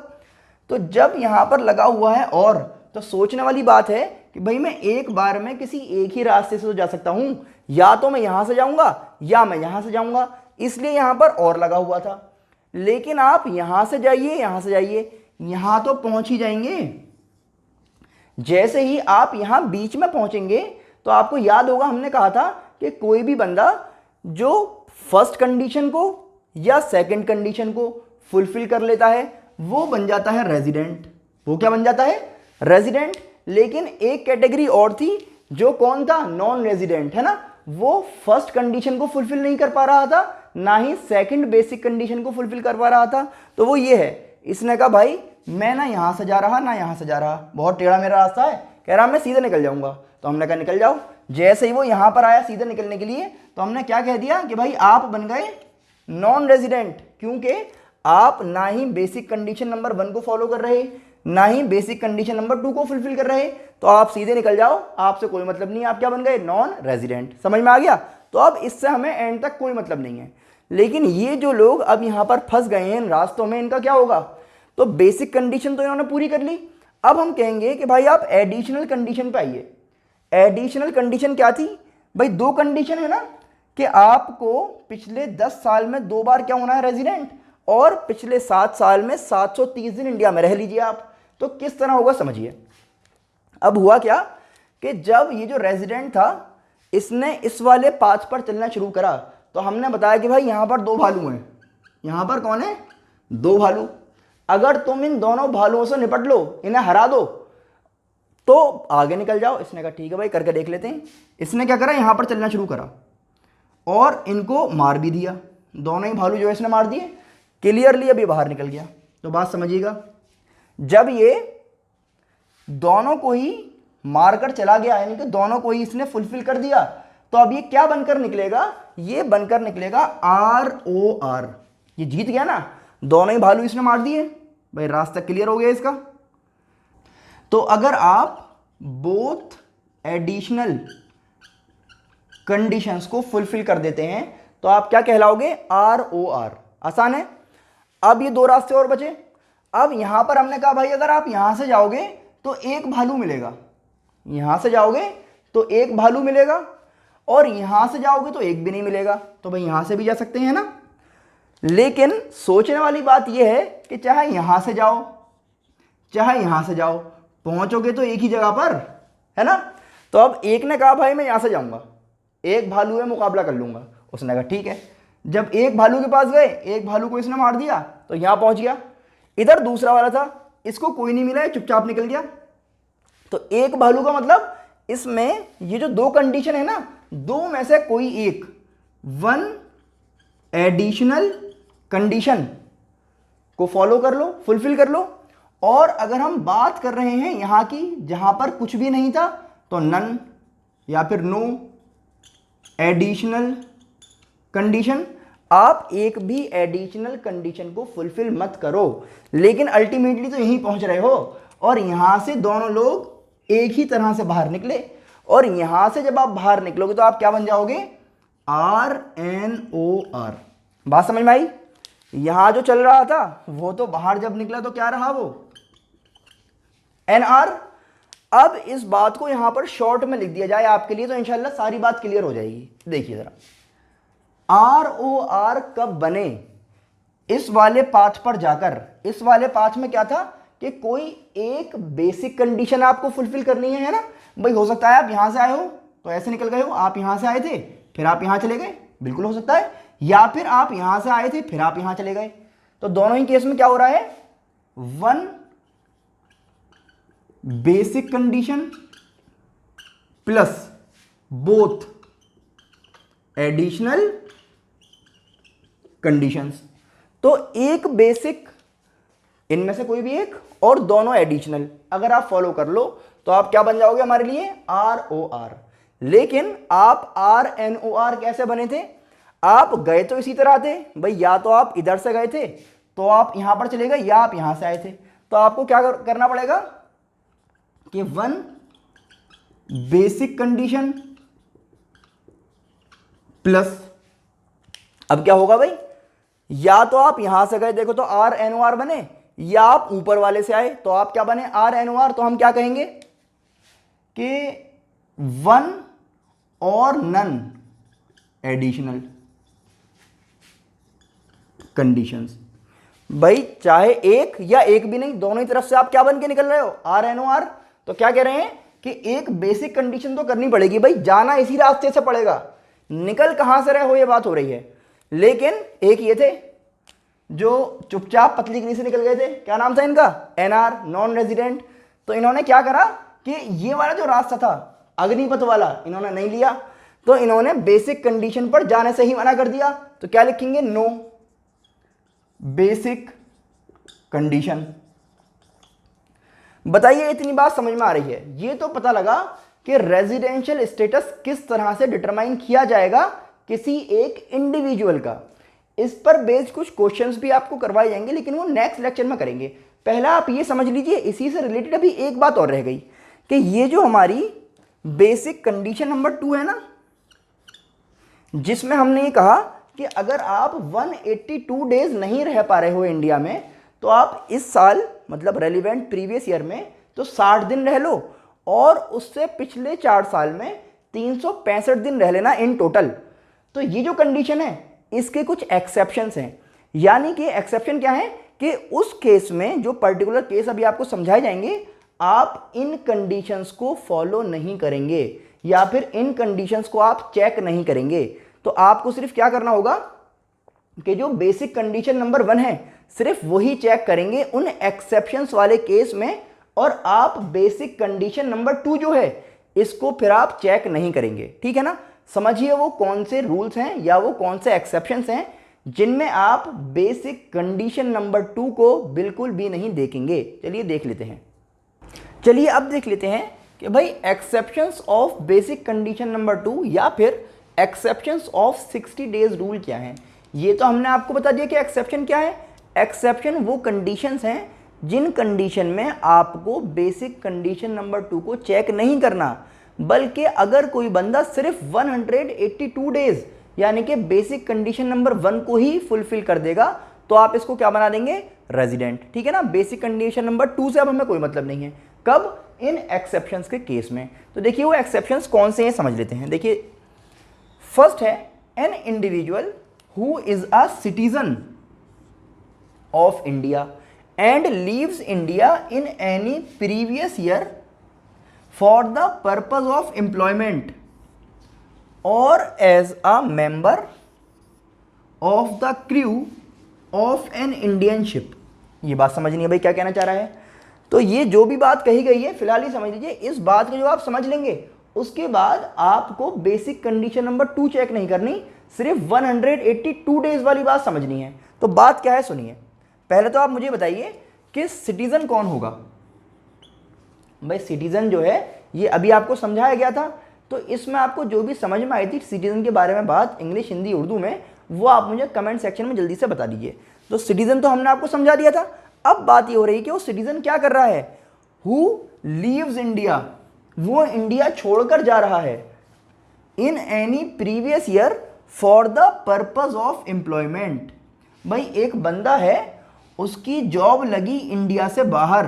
तो जब यहां पर लगा हुआ है और, तो सोचने वाली बात है कि भाई मैं एक बार में किसी एक ही रास्ते से तो जा सकता हूं, या तो मैं यहां से जाऊंगा या मैं यहां से जाऊंगा, इसलिए यहां पर और लगा हुआ था। लेकिन आप यहां से जाइए, यहां से जाइए, यहां तो पहुंच ही जाएंगे। जैसे ही आप यहां बीच में पहुंचेंगे तो आपको याद होगा हमने कहा था कि कोई भी बंदा जो फर्स्ट कंडीशन को या सेकंड कंडीशन को फुलफिल कर लेता है वो बन जाता है रेजिडेंट। वो क्या बन जाता है? रेजिडेंट। लेकिन एक कैटेगरी और थी, जो कौन था? नॉन रेजिडेंट, है ना। वो फर्स्ट कंडीशन को फुलफिल नहीं कर पा रहा था, ना ही सेकंड बेसिक कंडीशन को फुलफिल कर पा रहा था। तो वो ये है, इसने कहा भाई मैं ना यहां से जा रहा ना यहां से जा रहा, बहुत टेढ़ा मेरा रास्ता है, कह रहा मैं सीधे निकल जाऊंगा। तो हमने कहा निकल जाओ। जैसे ही वो यहां पर आया सीधे निकलने के लिए, तो हमने क्या कह दिया कि भाई आप बन गए नॉन रेजिडेंट, क्योंकि आप ना ही बेसिक कंडीशन नंबर 1 को फॉलो कर रहे, ना ही बेसिक कंडीशन नंबर 2 को फुलफिल कर रहे। तो आप सीधे निकल जाओ, आपसे कोई मतलब नहीं, आप क्या बन गए? Non resident. समझ में आ गया? तो अब इससे हमें एंड तक कोई मतलब नहीं है। लेकिन ये जो लोग अब यहां पर फंस गए हैं इन रास्तों में, इनका क्या होगा? तो बेसिक कंडीशन तो इन्होंने पूरी कर ली। अब हम कहेंगे कि भाई आप एडिशनल कंडीशन पे आइए। एडिशनल कंडीशन क्या थी भाई? 2 कंडीशन है ना, कि आपको पिछले 10 साल में 2 बार क्या होना है? रेजिडेंट, और पिछले 7 साल में 730 दिन इंडिया में रह लीजिए आप। तो किस तरह होगा समझिए। अब हुआ क्या कि जब ये जो रेजिडेंट था इसने इस वाले पाथ पर चलना शुरू करा, तो हमने बताया कि भाई यहां पर 2 भालू हैं। यहां पर कौन है? 2 भालू। अगर तुम इन दोनों भालुओं से निपट लो, इन्हें हरा दो, तो आगे निकल जाओ। इसने कहा ठीक है भाई, करके देख लेते हैं। इसने क्या करा? यहां पर चलना शुरू करा और इनको मार भी दिया। दोनों ही भालू जो इसने मार दिए, क्लियरली अभी बाहर निकल गया। तो बात समझिएगा, जब ये दोनों को ही मारकर चला गया, यानी कि दोनों को ही इसने फुलफिल कर दिया, तो अब ये क्या बनकर निकलेगा? ये बनकर निकलेगा ROR। ये जीत गया ना, दोनों ही भालू इसने मार दिए भाई, रास्ता क्लियर हो गया इसका। तो अगर आप बोथ एडिशनल कंडीशंस को फुलफिल कर देते हैं तो आप क्या कहलाओगे? ROR। आसान है। अब ये 2 रास्ते और बचे। अब यहां पर हमने कहा भाई अगर आप यहां से जाओगे तो 1 भालू मिलेगा, यहां से जाओगे तो 1 भालू मिलेगा, और यहां से जाओगे तो 1 भी नहीं मिलेगा। तो भाई यहां से भी जा सकते हैं ना। लेकिन सोचने वाली बात यह है कि चाहे यहां से जाओ चाहे यहां से जाओ, पहुंचोगे तो एक ही जगह पर, है ना। तो अब एक ने कहा भाई मैं यहां से जाऊंगा, 1 भालू है, मुकाबला कर लूंगा। उसने कहा ठीक है। जब 1 भालू के पास गए, 1 भालू को इसने मार दिया तो यहां पहुंच गया। इधर दूसरा वाला था, इसको कोई नहीं मिला, चुपचाप निकल गया। तो 1 भालू का मतलब इसमें ये जो 2 कंडीशन है ना, 2 में से कोई एक, 1 एडिशनल कंडीशन को फॉलो कर लो, फुलफिल कर लो। और अगर हम बात कर रहे हैं यहां की जहां पर कुछ भी नहीं था, तो नन या फिर नो एडिशनल कंडीशन। आप एक भी एडिशनल कंडीशन को फुलफिल मत करो, लेकिन अल्टीमेटली तो यहीं पहुंच रहे हो। और यहां से दोनों लोग एक ही तरह से बाहर निकले, और यहां से जब आप बाहर निकलोगे तो आप क्या बन जाओगे? RNOR। बात समझ में आई? यहां जो चल रहा था वो तो बाहर जब निकला तो क्या रहा? वो NR। अब इस बात को यहां पर शॉर्ट में लिख दिया जाए आपके लिए तो इंशाल्लाह सारी बात क्लियर हो जाएगी। देखिए जरा, ROR कब बने? इस वाले पाथ पर जाकर। इस वाले पाथ में क्या था कि कोई एक बेसिक कंडीशन आपको फुलफिल करनी है ना। भाई हो सकता है आप यहां से आए हो तो ऐसे निकल गए हो, आप यहां से आए थे फिर आप यहां चले गए, बिल्कुल हो सकता है। या फिर आप यहां से आए थे फिर आप यहां चले गए। तो दोनों ही केस में क्या हो रहा है? 1 basic condition plus both additional conditions. तो एक बेसिक, इनमें से कोई भी एक, और दोनों एडिशनल अगर आप फॉलो कर लो तो आप क्या बन जाओगे हमारे लिए, ROR। लेकिन आप RNOR कैसे बने थे, आप गए तो इसी तरह थे भाई, या तो आप इधर से गए थे तो आप यहां पर चले गए, या आप यहां से आए थे, तो आपको क्या करना पड़ेगा कि वन बेसिक कंडीशन प्लस, अब क्या होगा भाई, या तो आप यहां से गए देखो तो RNOR बने, या आप ऊपर वाले से आए तो आप क्या बने, RNOR। तो हम क्या कहेंगे कि वन और नन एडिशनल कंडीशंस। भाई चाहे एक या एक भी नहीं, दोनों ही तरफ से आप क्या बन के निकल रहे हो, RNOR। तो क्या कह रहे हैं कि एक बेसिक कंडीशन तो करनी पड़ेगी भाई, जाना इसी रास्ते से पड़ेगा, निकल कहां से रहे हो ये बात हो रही है। लेकिन एक ये थे जो चुपचाप पतली गली से निकल गए थे, क्या नाम था इनका, NR, नॉन रेजिडेंट। तो इन्होंने क्या करा कि ये वाला जो रास्ता था अग्निपथ वाला इन्होंने नहीं लिया, तो इन्होंने बेसिक कंडीशन पर जाने से ही मना कर दिया। तो क्या लिखेंगे, नो बेसिक कंडीशन। बताइए इतनी बात समझ में आ रही है, ये तो पता लगा कि रेजिडेंशियल स्टेटस किस तरह से डिटरमाइन किया जाएगा किसी एक इंडिविजुअल का। इस पर बेस्ड कुछ क्वेश्चंस भी आपको करवाए जाएंगे, लेकिन वो नेक्स्ट लेक्चर में करेंगे। पहला आप ये समझ लीजिए, इसी से रिलेटेड अभी एक बात और रह गई कि ये जो हमारी बेसिक कंडीशन नंबर 2 है ना, जिसमें हमने ये कहा कि अगर आप 182 डेज नहीं रह पा रहे हो इंडिया में, तो आप इस साल मतलब रेलिवेंट प्रीवियस ईयर में तो 60 दिन रह लो, और उससे पिछले 4 साल में 365 दिन रह लेना इन टोटल। तो ये जो कंडीशन है इसके कुछ एक्सेप्शंस हैं, यानी कि एक्सेप्शन क्या है कि उस केस में, जो पर्टिकुलर केस अभी आपको समझाए जाएंगे, आप इन कंडीशंस को फॉलो नहीं करेंगे या फिर इन कंडीशंस को आप चेक नहीं करेंगे। तो आपको सिर्फ क्या करना होगा कि जो बेसिक कंडीशन नंबर 1 है सिर्फ वही चेक करेंगे उन एक्सेप्शंस वाले केस में, और आप बेसिक कंडीशन नंबर 2 जो है इसको फिर आप चेक नहीं करेंगे। ठीक है ना, समझिए वो कौन से रूल्स हैं या वो कौन से एक्सेप्शंस हैं जिनमें आप बेसिक कंडीशन नंबर 2 को बिल्कुल भी नहीं देखेंगे। चलिए देख लेते हैं। चलिए अब देख लेते हैं कि भाई exceptions of basic condition number 2 या फिर एक्सेप्शंस ऑफ 60 डेज रूल क्या है। ये तो हमने आपको बता दिया कि एक्सेप्शन क्या है। एक्सेप्शन वो कंडीशंस हैं जिन कंडीशन में आपको बेसिक कंडीशन नंबर 2 को चेक नहीं करना, बल्कि अगर कोई बंदा सिर्फ 182 डेज यानी कि बेसिक कंडीशन नंबर 1 को ही फुलफिल कर देगा तो आप इसको क्या बना देंगे, रेजिडेंट। ठीक है ना, बेसिक कंडीशन नंबर 2 से अब हमें कोई मतलब नहीं है। कब, इन एक्सेप्शंस के केस में। तो देखिए वो एक्सेप्शंस कौन से हैं समझ लेते हैं। देखिए फर्स्ट है an individual who is a citizen of India and leaves India in any previous year for the purpose of employment or as a member of the crew of an Indian ship। ये बात समझनी है भाई क्या कहना चाह रहा है। तो ये जो भी बात कही गई है फिलहाल ही समझ लीजिए। इस बात को जो आप समझ लेंगे उसके बाद आपको बेसिक कंडीशन नंबर 2 चेक नहीं करनी, सिर्फ 182 डेज वाली बात समझनी है। तो बात क्या है सुनिए। पहले तो आप मुझे बताइए कि सिटीजन कौन होगा। भाई सिटीजन जो है ये अभी आपको समझाया गया था, तो इसमें आपको जो भी समझ में आई थी सिटीजन के बारे में बात, इंग्लिश, हिंदी, उर्दू में, वो आप मुझे कमेंट सेक्शन में जल्दी से बता दीजिए। तो सिटीजन तो हमने आपको समझा दिया था। अब बात ये हो रही है कि वो सिटीजन क्या कर रहा है, हु लीव्स इंडिया, वो इंडिया छोड़कर जा रहा है, इन any previous year for the purpose of employment. भाई एक बंदा है, उसकी जॉब लगी इंडिया से बाहर,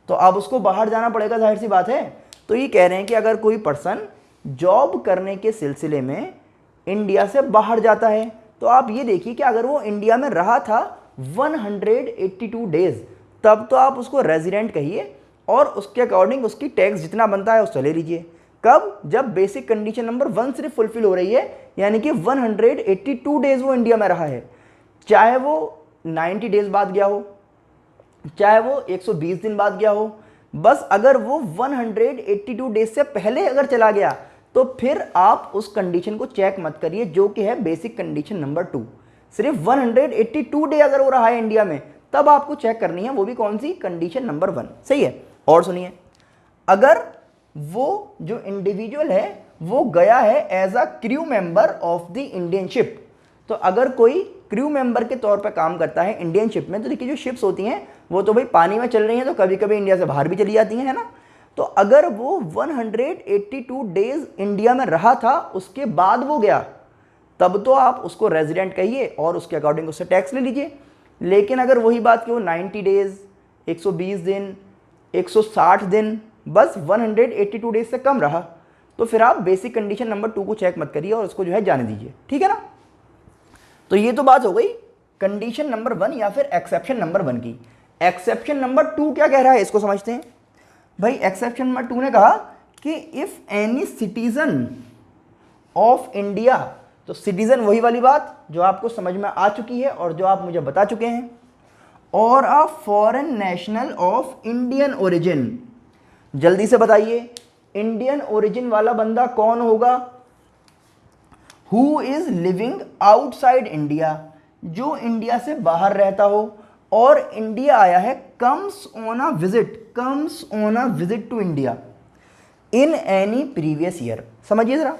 तो अब उसको बाहर जाना पड़ेगा, जाहिर सी बात है। तो ये कह रहे हैं कि अगर कोई पर्सन जॉब करने के सिलसिले में इंडिया से बाहर जाता है, तो आप ये देखिए कि अगर वो इंडिया में रहा था 182 डेज, तब तो आप उसको रेजिडेंट कहिए और उसके अकॉर्डिंग उसकी टैक्स जितना बनता है उसको ले लीजिए। कब, जब बेसिक कंडीशन नंबर 1 सिर्फ फुलफिल हो रही है, यानी कि 182 डेज वो इंडिया में रहा है, चाहे वो 90 डेज बाद गया हो, चाहे वो 120 दिन बाद गया हो, बस अगर वो 182 डेज से पहले अगर चला गया तो फिर आप उस कंडीशन को चेक मत करिए जो कि है बेसिक कंडीशन नंबर 2। सिर्फ 182 डे अगर हो रहा है इंडिया में तब आपको चेक करनी है, वो भी कौन सी, कंडीशन नंबर 1। सही है। और सुनिए, अगर वो जो इंडिविजुअल है वो गया है as a crew member of the Indian ship, तो अगर कोई क्रू मेंबर के तौर पर काम करता है इंडियन शिप में, तो देखिए जो शिप्स होती हैं वो तो भाई पानी में चल रही हैं, तो कभी कभी इंडिया से बाहर भी चली जाती हैं, है ना। तो अगर वो 182 डेज इंडिया में रहा था उसके बाद वो गया, तब तो आप उसको रेजिडेंट कहिए और उसके अकॉर्डिंग उससे टैक्स ले लीजिए। लेकिन अगर वही बात कि वो 90 डेज, 120 दिन, 160 दिन, बस 182 डेज से कम रहा, तो फिर आप बेसिक कंडीशन नंबर 2 को चेक मत करिए और उसको जो है जाने दीजिए, ठीक है ना। तो ये तो बात हो गई कंडीशन नंबर 1 या फिर एक्सेप्शन नंबर 1 की। एक्सेप्शन नंबर 2 क्या कह रहा है, इसको समझते हैं। भाई एक्सेप्शन नंबर 2 ने कहा कि if any citizen of India, तो सिटीजन वही वाली बात जो आपको समझ में आ चुकी है और जो आप मुझे बता चुके हैं, और a foreign national of Indian origin. जल्दी से बताइए, इंडियन ओरिजिन वाला बंदा कौन होगा? Who is living outside India, जो इंडिया से बाहर रहता हो और इंडिया आया है, comes on a visit to India in any previous year. समझिए जरा,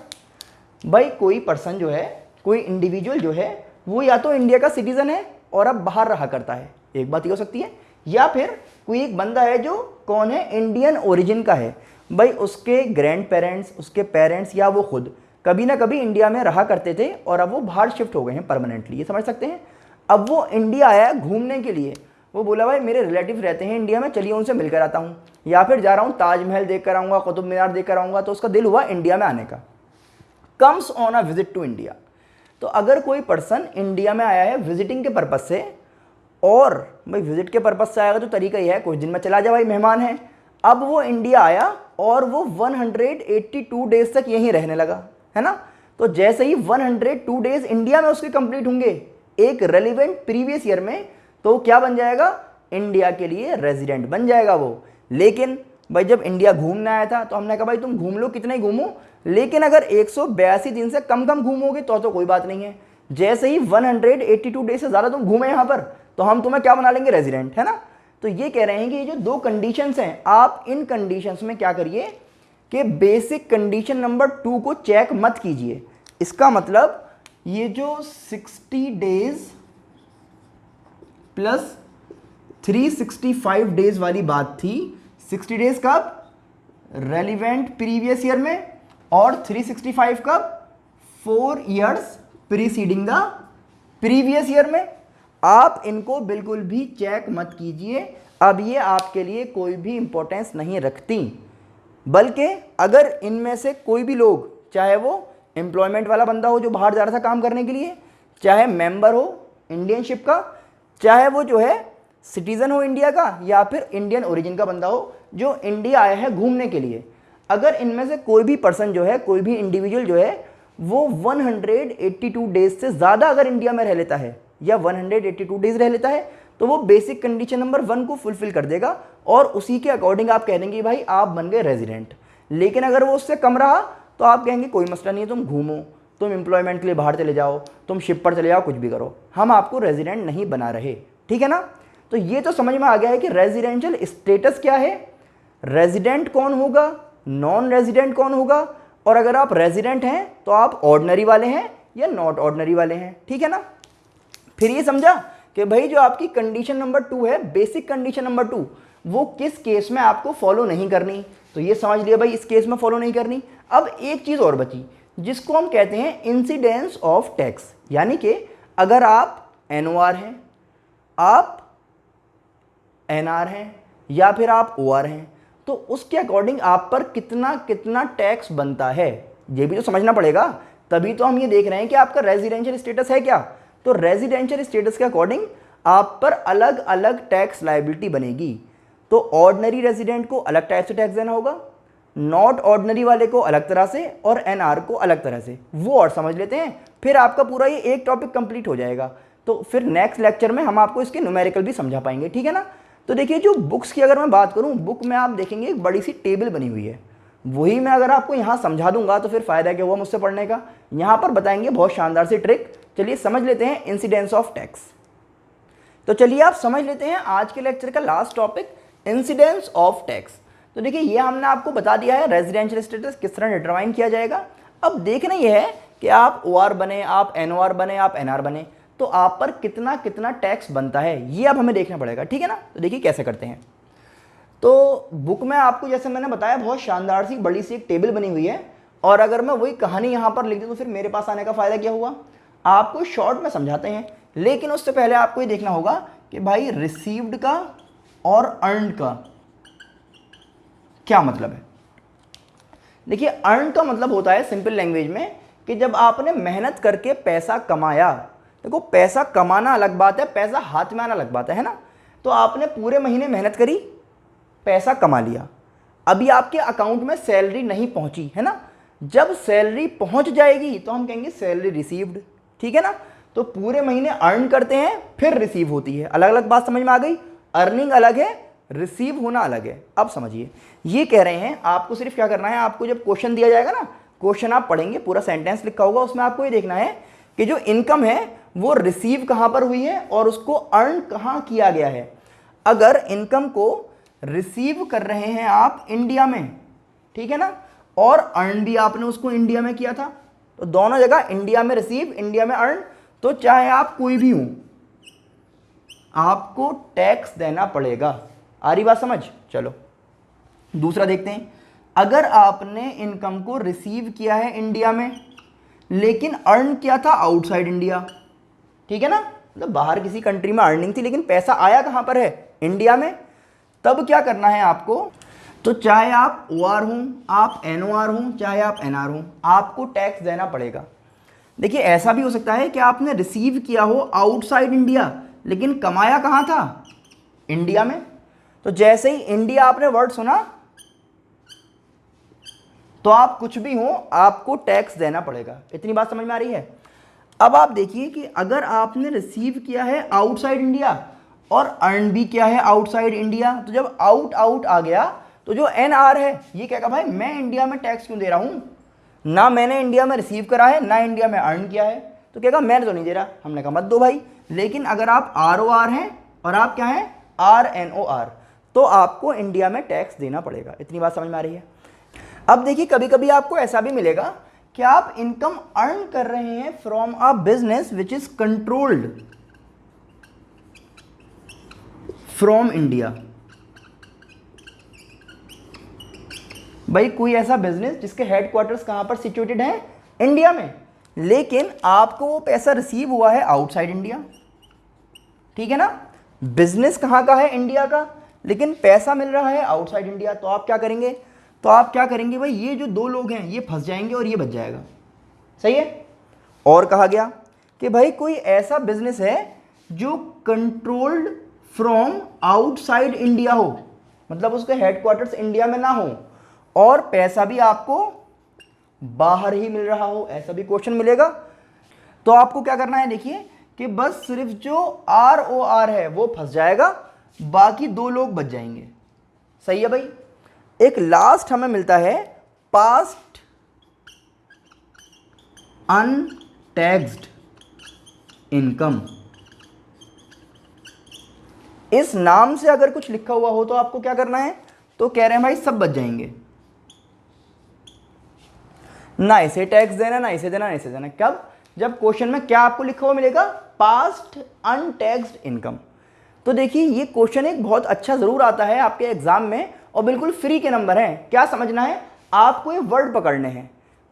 भाई कोई पर्सन जो है, कोई इंडिविजुअल जो है, वो या तो इंडिया का सिटीजन है और अब बाहर रहा करता है, एक बात ये हो सकती है, या फिर कोई एक बंदा है जो कौन है, इंडियन ओरिजिन का है। भाई उसके ग्रैंड पेरेंट्स, उसके पेरेंट्स या वो खुद कभी ना कभी इंडिया में रहा करते थे और अब वो बाहर शिफ्ट हो गए हैं परमानेंटली, ये समझ सकते हैं। अब वो इंडिया आया घूमने के लिए, वो बोला भाई मेरे रिलेटिव रहते हैं इंडिया में, चलिए उनसे मिलकर आता हूँ, या फिर जा रहा हूँ ताजमहल देख कर आऊँगा, कुतुब मीनार देख कर आऊँगा, तो उसका दिल हुआ इंडिया में आने का, comes on a visit to India. तो अगर कोई पर्सन इंडिया में आया है विजिटिंग के पर्पज से, और भाई विजिट के पर्पज से आएगा तो तरीका ही है कुछ दिन में चला जाए, भाई मेहमान है। अब वो इंडिया आया और वो 182 डेज तक यहीं रहने लगा, है ना। तो जैसे ही 102 डेज इंडिया में उसके कंप्लीट होंगे एक रेलिवेंट प्रीवियस ईयर में, तो क्या बन जाएगा, इंडिया के लिए रेजिडेंट बन जाएगा वो। लेकिन भाई जब इंडिया घूमने आया था तो हमने कहा भाई तुम घूम लो, कितने ही घूमो, लेकिन अगर 182 दिन से कम घूमोगे तो कोई बात नहीं है। जैसे ही 182 डेज से ज़्यादा तुम घूमे यहाँ पर, तो हम तुम्हें क्या बना लेंगे, रेजिडेंट, है ना। तो ये कह रहे हैं कि ये जो 2 कंडीशंस हैं, आप इन कंडीशंस में क्या करिए कि बेसिक कंडीशन नंबर 2 को चेक मत कीजिए। इसका मतलब ये जो 60 डेज प्लस 365 डेज वाली बात थी, 60 डेज कब, रेलिवेंट प्रीवियस ईयर में, और 365 कब, 4 years preceding the previous year में। आप इनको बिल्कुल भी चेक मत कीजिए, अब ये आपके लिए कोई भी इंपॉर्टेंस नहीं रखती। बल्कि अगर इनमें से कोई भी लोग, चाहे वो एम्प्लॉयमेंट वाला बंदा हो जो बाहर जा रहा था काम करने के लिए, चाहे मेंबर हो इंडियन शिप का, चाहे वो जो है सिटीजन हो इंडिया का, या फिर इंडियन ओरिजिन का बंदा हो जो इंडिया आया है घूमने के लिए, अगर इनमें से कोई भी पर्सन जो है, कोई भी इंडिविजुअल जो है, वो 182 डेज से ज़्यादा अगर इंडिया में रह लेता है या 182 डेज रह लेता है, तो वो बेसिक कंडीशन नंबर 1 को फुलफिल कर देगा और उसी के अकॉर्डिंग आप कह देंगे भाई आप बन गए रेजिडेंट। लेकिन अगर वो उससे कम रहा तो आप कहेंगे कोई मसला नहीं है, तुम घूमो, तुम एम्प्लॉयमेंट के लिए बाहर चले जाओ, तुम शिप पर चले जाओ, कुछ भी करो, हम आपको रेजिडेंट नहीं बना रहे, ठीक है ना। तो ये तो समझ में आ गया है कि रेजिडेंशियल स्टेटस क्या है, रेजिडेंट कौन होगा, नॉन रेजिडेंट कौन होगा, और अगर आप रेजिडेंट हैं तो आप ऑर्डिनरी वाले हैं या नॉट ऑर्डिनरी वाले हैं, ठीक है ना। फिर ये समझा कि भाई जो आपकी कंडीशन नंबर 2 है, बेसिक कंडीशन नंबर 2, वो किस केस में आपको फॉलो नहीं करनी, तो ये समझ लिया भाई इस केस में फॉलो नहीं करनी। अब एक चीज़ और बची जिसको हम कहते हैं इंसिडेंस ऑफ टैक्स, यानी कि अगर आप एनओआर हैं, आप एनआर हैं, या फिर आप ओआर हैं, तो उसके अकॉर्डिंग आप पर कितना कितना टैक्स बनता है, ये भी तो समझना पड़ेगा। तभी तो हम ये देख रहे हैं कि आपका रेजिडेंशियल स्टेटस है क्या। तो रेजिडेंशियल स्टेटस के अकॉर्डिंग आप पर अलग अलग टैक्स लायबिलिटी बनेगी। तो ऑर्डिनरी रेजिडेंट को अलग टाइप से टैक्स देना होगा, नॉट ऑर्डिनरी वाले को अलग तरह से, और एनआर को अलग तरह से। वो और समझ लेते हैं, फिर आपका पूरा ये एक टॉपिक कंप्लीट हो जाएगा। तो फिर नेक्स्ट लेक्चर में हम आपको इसके न्यूमेरिकल भी समझा पाएंगे, ठीक है ना। तो देखिए जो बुक्स की अगर मैं बात करूं, बुक में आप देखेंगे एक बड़ी सी टेबल बनी हुई है, वही मैं अगर आपको यहाँ समझा दूंगा तो फिर फायदा क्या हुआ मुझसे पढ़ने का। यहाँ पर बताएंगे बहुत शानदार सी ट्रिक। चलिए समझ लेते हैं इंसिडेंस ऑफ टैक्स। तो चलिए आप समझ लेते हैं आज के लेक्चर का last topic, incidence of tax. तो देखिए ये हमने आपको बता दिया है रेजिडेंशियल स्टेटस किस तरह डिटरमाइन किया जाएगा। अब देखना यह है कि आप OR बने, आप NOR बने, आप NR बने, तो आप पर कितना कितना टैक्स बनता है ये अब हमें देखना पड़ेगा, ठीक है ना। तो देखिए कैसे करते हैं। तो बुक में आपको जैसे मैंने बताया बहुत शानदार सी बड़ी सी एक टेबल बनी हुई है, और अगर मैं वही कहानी यहाँ पर लिख दूँ तो फिर मेरे पास आने का फ़ायदा क्या हुआ। आपको शॉर्ट में समझाते हैं, लेकिन उससे पहले आपको ये देखना होगा कि भाई रिसीव्ड का और अर्नड का क्या मतलब है। देखिए अर्न का मतलब होता है सिंपल लैंग्वेज में कि जब आपने मेहनत करके पैसा कमाया। देखो पैसा कमाना अलग बात है, पैसा हाथ में आना अलग बात है ना। तो आपने पूरे महीने मेहनत करी, पैसा कमा लिया, अभी आपके अकाउंट में सैलरी नहीं पहुंची है ना। जब सैलरी पहुंच जाएगी तो हम कहेंगे सैलरी रिसीव्ड, ठीक है ना। तो पूरे महीने अर्न करते हैं फिर रिसीव होती है, अलग अलग बात समझ में आ गई। अर्निंग अलग है, रिसीव होना अलग है। अब समझिए ये कह रहे हैं आपको सिर्फ क्या करना है, आपको जब क्वेश्चन दिया जाएगा ना, क्वेश्चन आप पढ़ेंगे पूरा सेंटेंस लिखा होगा, उसमें आपको ये देखना है कि जो इनकम है वो रिसीव कहाँ पर हुई है और उसको अर्न कहाँ किया गया है। अगर इनकम को रिसीव कर रहे हैं आप इंडिया में, ठीक है ना, और अर्न भी आपने उसको इंडिया में किया था, तो दोनों जगह इंडिया में रिसीव, इंडिया में अर्न, तो चाहे आप कोई भी हो आपको टैक्स देना पड़ेगा। आ रही बात समझ। चलो दूसरा देखते हैं। अगर आपने इनकम को रिसीव किया है इंडिया में लेकिन अर्न किया था आउटसाइड इंडिया, ठीक है ना, मतलब बाहर किसी कंट्री में अर्निंग थी लेकिन पैसा आया कहां पर है, इंडिया में, तब क्या करना है आपको। तो चाहे आप OR हों, आप NOR हों, चाहे आप NR हों, आपको टैक्स देना पड़ेगा। देखिए ऐसा भी हो सकता है कि आपने रिसीव किया हो आउटसाइड इंडिया लेकिन कमाया कहाँ था, इंडिया में। तो जैसे ही इंडिया आपने वर्ड सुना तो आप कुछ भी हो आपको टैक्स देना पड़ेगा। इतनी बात समझ में आ रही है। अब आप देखिए कि अगर आपने रिसीव किया है आउटसाइड इंडिया और अर्न भी किया है आउटसाइड इंडिया, तो जब आउट आउट आ गया तो जो NR है ये कहेगा भाई मैं इंडिया में टैक्स क्यों दे रहा हूं, ना मैंने इंडिया में रिसीव करा है ना इंडिया में अर्न किया है, तो कहेगा मैंने तो नहीं दे रहा। हमने कहा मत दो भाई। लेकिन अगर आप ROR हैं और आप क्या हैं RNOR, तो आपको इंडिया में टैक्स देना पड़ेगा। इतनी बात समझ में आ रही है। अब देखिए कभी कभी आपको ऐसा भी मिलेगा कि आप इनकम अर्न कर रहे हैं from a business which is controlled from India. भाई कोई ऐसा बिजनेस जिसके हेडक्वार्टर्स कहां पर सिचुएटेड है, इंडिया में, लेकिन आपको वो पैसा रिसीव हुआ है आउटसाइड इंडिया, ठीक है ना। बिजनेस कहां का है, इंडिया का, लेकिन पैसा मिल रहा है आउटसाइड इंडिया। तो आप क्या करेंगे, भाई ये जो दो लोग हैं ये फंस जाएंगे और ये बच जाएगा। सही है। और कहा गया कि भाई कोई ऐसा बिजनेस है जो कंट्रोल्ड फ्रॉम आउटसाइड इंडिया हो, मतलब उसके हेडक्वार्टर्स इंडिया में ना हो और पैसा भी आपको बाहर ही मिल रहा हो, ऐसा भी क्वेश्चन मिलेगा। तो आपको क्या करना है, देखिए कि बस सिर्फ जो ROR है वो फंस जाएगा, बाकी दो लोग बच जाएंगे। सही है भाई। एक लास्ट हमें मिलता है पास्ट अनटैक्स्ड इनकम। इस नाम से अगर कुछ लिखा हुआ हो तो आपको क्या करना है, तो कह रहे हैं भाई सब बच जाएंगे, ना इसे टैक्स देना, ना इसे देना, ना इसे देना। कब, जब क्वेश्चन में क्या आपको लिखा हुआ मिलेगा, पास्ट अनटैक्स्ड इनकम। तो देखिए ये क्वेश्चन एक बहुत अच्छा जरूर आता है आपके एग्जाम में और बिल्कुल फ्री के नंबर हैं। क्या समझना है आपको, ये वर्ड पकड़ने हैं।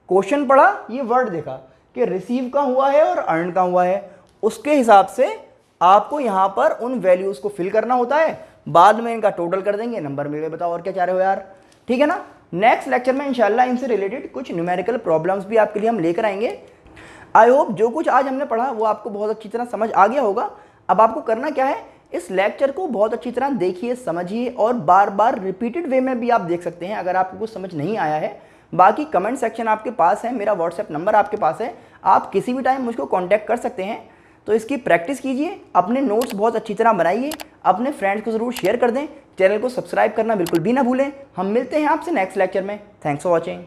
क्वेश्चन पढ़ा, ये वर्ड देखा कि रिसीव का हुआ है और अर्न का हुआ है, उसके हिसाब से आपको यहां पर उन वैल्यूज को फिल करना होता है। बाद में इनका टोटल कर देंगे, नंबर मिले। बताओ और क्या चाह रहे हो यार, ठीक है ना। नेक्स्ट लेक्चर में इंशाल्लाह इनसे रिलेटेड कुछ न्यूमेरिकल प्रॉब्लम्स भी आपके लिए हम लेकर आएंगे। आई होप जो कुछ आज हमने पढ़ा वो आपको बहुत अच्छी तरह समझ आ गया होगा। अब आपको करना क्या है, इस लेक्चर को बहुत अच्छी तरह देखिए, समझिए और बार बार रिपीटेड वे में भी आप देख सकते हैं अगर आपको कुछ समझ नहीं आया है। बाकी कमेंट सेक्शन आपके पास है, मेरा व्हाट्सएप नंबर आपके पास है, आप किसी भी टाइम मुझको कांटेक्ट कर सकते हैं। तो इसकी प्रैक्टिस कीजिए, अपने नोट्स बहुत अच्छी तरह बनाइए, अपने फ्रेंड्स को ज़रूर शेयर कर दें। चैनल को सब्सक्राइब करना बिल्कुल भी ना भूलें। हम मिलते हैं आपसे नेक्स्ट लेक्चर में। Thanks for watching.